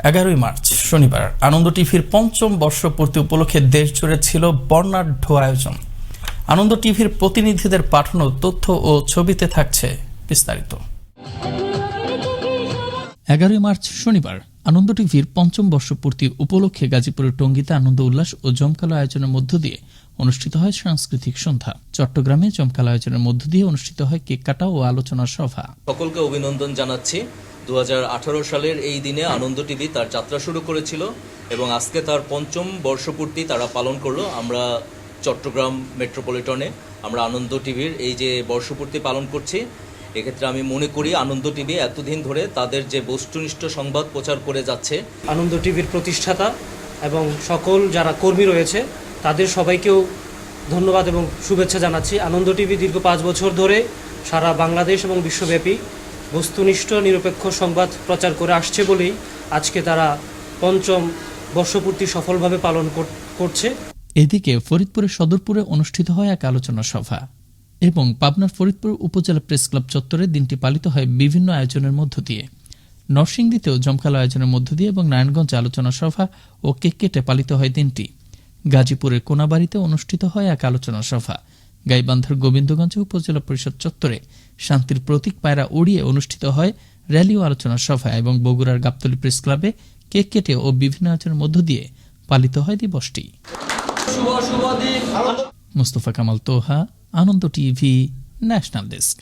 11ই March শনিবার আনন্দ টিভির পঞ্চম বর্ষপূর্তি উপলক্ষে দেশজুড়ে ছিল বর্ণাঢ্য আয়োজন। আনন্দ টিভির প্রতিনিধিদের পাঠানো তথ্য ও ছবিতে থাকছে বিস্তারিত। 11ই মার্চ শনিবার আনন্দ টিভির পঞ্চম বর্ষপূর্তি উপলক্ষে গাজীপুরের টঙ্গীতে আনন্দ উল্লাস ও জমকালো আয়োজনের মধ্য দিয়ে অনুষ্ঠিত হয় সাংস্কৃতিক সন্ধ্যা। চট্টগ্রামে জমকালো আয়োজনের মধ্য দিয়ে অনুষ্ঠিত হয় কেক কাটা ও আলোচনা সভা। সকলকে অভিনন্দন জানাচ্ছি। 2018 সালের এই দিনে আনন্দ টিভি তার যাত্রা শুরু করেছিল এবং আজকে তার পঞ্চম বর্ষপূর্তি তারা পালন করলো। আমরা চট্টগ্রাম মেট্রোপলিটনে আমরা আনন্দ টিভির এই যে বর্ষপূর্তি পালন করছি, এক্ষেত্রে আমি মনে করি আনন্দ টিভি এতদিন ধরে তাদের যে বস্তুনিষ্ঠ সংবাদ প্রচার করে যাচ্ছে। আনন্দ টিভির প্রতিষ্ঠাতা এবং সকল যারা কর্মী রয়েছে তাদের সবাইকেও ধন্যবাদ এবং শুভেচ্ছা জানাচ্ছি। আনন্দ টিভি দীর্ঘ 5 বছর ধরে সারা বাংলাদেশ এবং বিশ্বব্যাপী বস্তুনিষ্ঠ নিরপেক্ষ সংবাদ প্রচার করে আসছে বলেই আজকে তারা পঞ্চম বর্ষপূর্তি সফলভাবে পালন করছে। এদিকে ফরিদপুরের সদরপুরে অনুষ্ঠিত হয় এক আলোচনা সভা এবং পাবনার ফরিদপুর উপজেলা প্রেস ক্লাব চত্বরে দিনটি পালিত হয় বিভিন্ন আয়োজনের মধ্য দিয়ে। নরসিংদীতেও জমকালো আয়োজনের মধ্য দিয়ে এবং নারায়ণগঞ্জে আলোচনা সভা ও কেক কেটে পালিত হয় দিনটি। গাজীপুরের কোনাবাড়িতে অনুষ্ঠিত হয় এক আলোচনা সভা। গাইবান্ধার গোবিন্দগঞ্জে উপজেলা পরিষদ চত্বরে শান্তির প্রতীক পায়রা উড়িয়ে অনুষ্ঠিত হয় র্যালি ও আলোচনা সভা এবং বগুড়ার গাবতলী প্রেস ক্লাবে কেক কেটে ও বিভিন্ন আয়োজনের মধ্য দিয়ে পালিত হয় দিবসটি। শুভ দিন। মুস্তফা কামাল তোহা, আনন্দ টিভি, ন্যাশনাল ডেস্ক।